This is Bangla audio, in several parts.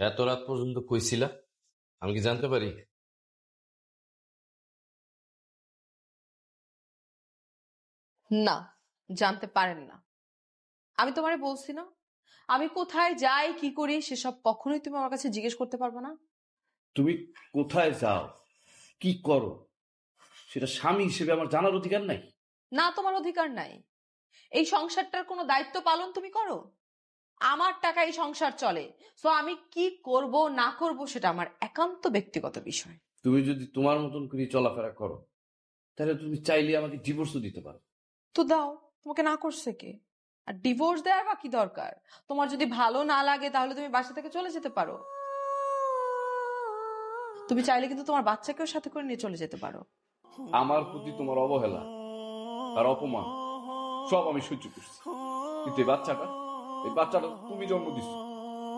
এত রাত পর্যন্ত কইছিলা, আমি কি জানতে পারি? না, জানতে পারেন না। আমি তোমারে বলছি না, আমি কোথায় যাই কি করি সেসব কখনোই তুমি আমার কাছে জিজ্ঞেস করতে পারবে না। তুমি কোথায় যাও, কি করো, সেটা স্বামী হিসেবে আমার জানার অধিকার নাই? না, তোমার অধিকার নাই। এই সংসারটার কোনো দায়িত্ব পালন তুমি করো? আমার টাকা এই সংসার চলে, সো আমি কি করব না করব সেটা আমার একান্ত ব্যক্তিগত বিষয়। তুমি যদি তোমার মতন করে চলাফেরা করো, তাহলে তুমি চাইলে আমাকে ডিভোর্সও দিতে পারো। তো দাও, তোমাকে না করছে কে? আর ডিভোর্স দেওয়ার বা কি দরকার? তোমার যদি ভালো না লাগে তাহলে তুমি বাসা থেকে চলে যেতে পারো। তুমি চাইলে কিন্তু তোমার বাচ্চাকেও সাথে করে নিয়ে চলে যেতে পারো। আমার প্রতি তোমার অবহেলা আর অপমান সব আমি সহ্য করছি, কিন্তু এই বাচ্চাটা তুমি জন্ম দিছো।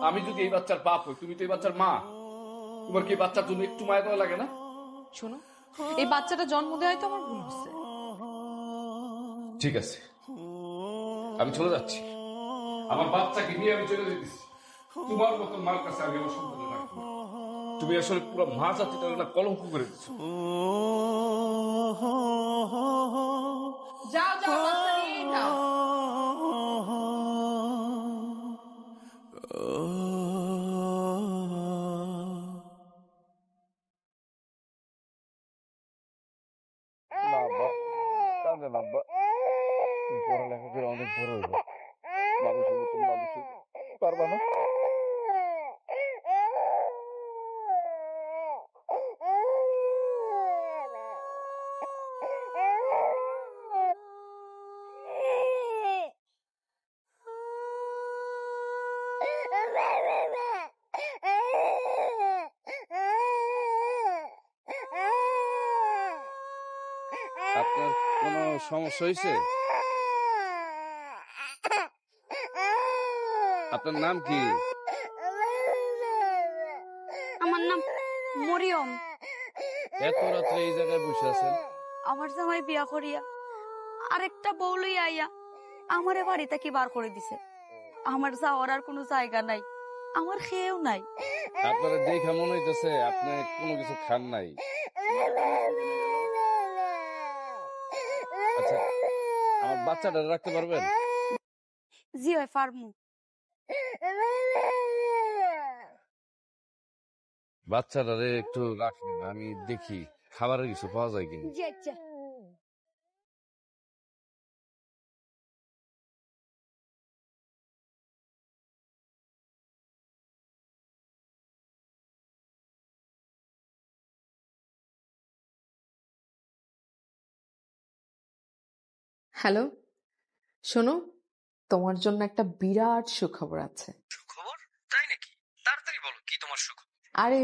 আমি যদি এই বাচ্চার বাপ হই, তুমি তো এই বাচ্চার মা, তোমার কি এই বাচ্চার জন্য একটু মায়া দেওয়া লাগে না? শোনো, এই বাচ্চাটা জন্ম দেওয়াই তো আমার ভুল হচ্ছে। ঠিক আছে, আমি চলে যাচ্ছি। আমার বাচ্চাকে নিয়ে আমি চলে যেতেছি। তোমার মতন মার কাছে আমি আমার সন্তান রাখবো। তুমি আসলে পুরো মা জাতিটা না কলঙ্ক করে দিচ্ছ। যাও যাও, বাচ্চা নিয়ে যাও। পড়ালেখা করে অনেক বড় হইব, মানুষের মতন মানুষ পারবা না? আপনার কোনো সমস্যা হয়েছে? আপনার নাম কি? আমার নাম মরিয়ম। এত রাত্রে এই জায়গায় বসে আছেন? আমার জামাই বিয়া করিয়া আরেকটা বউ লইয়া আইয়া আমারে বাড়ি থেকে বার করে দিছে। আমার যাওয়ার আর কোনো জায়গা নাই, আমার খেয়েও নাই। আপনারা দেখে মনে হইতেছে আপনি কোনো কিছু খান নাই। আচ্ছা, আমার বাচ্চাটা রাখতে পারবেন? জি হয়, ফার্মু। বাচ্চাটারে একটু রাখেন, আমি দেখি খাবারের কিছু পাওয়া যায় কিনা। জি আচ্ছা। হ্যালো, শোনো, তোমার জন্য একটা বিরাট সুখবর আছে। সুখবর? তাই নাকি? তাড়াতাড়ি বলো, কি তোমার সুখবর? আরে,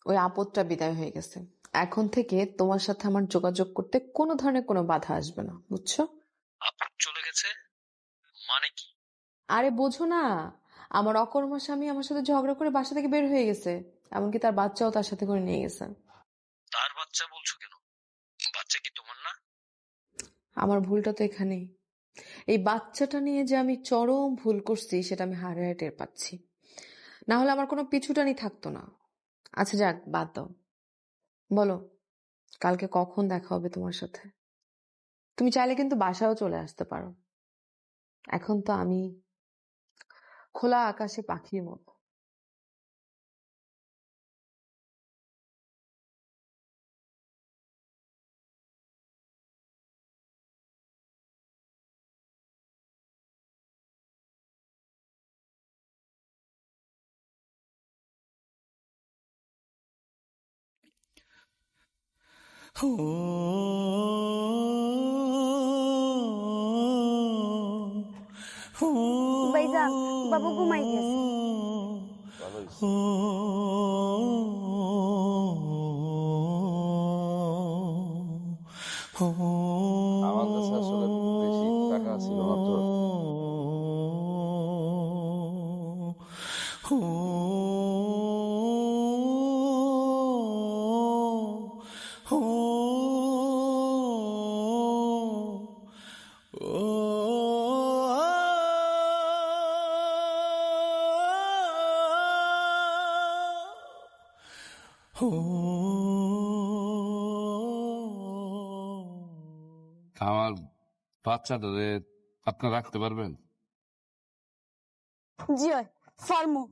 ওই আপদটা বিদায় হয়ে গেছে। এখন থেকে তোমার সাথে আমার যোগাযোগ করতে কোনো ধরনের কোনো বাধা আসবে না, বুঝছো? আপদ চলে গেছে মানে কি? আরে বোঝো না, আমার অকর্মা স্বামী আমার সাথে ঝগড়া করে বাসা থেকে বের হয়ে গেছে, এমনকি তার বাচ্চাও তার সাথে করে নিয়ে গেছে। তার বাচ্চা বলছো কেন? বাচ্চা কি তোমার না? আমার ভুলটা তো এখানেই। এই বাচ্চাটা নিয়ে যে আমি চরম ভুল করছি সেটা আমি হাড়ে হাড়ে টের পাচ্ছি। না হলে আমার কোনো পিছুটানি থাকতো না। আচ্ছা যাক, বাদ দাও। বলো, কালকে কখন দেখা হবে তোমার সাথে? তুমি চাইলে কিন্তু বাসাও চলে আসতে পারো। এখন তো আমি খোলা আকাশে পাখির মতো। ভাইজান বাবু ঘুমাই গেছে। আমার কাছে আসলে বেশি টাকা ছিল না তো। আমার বাচ্চাটারে আপনার রাখতে পারবেন? জি হয় ফার্মু।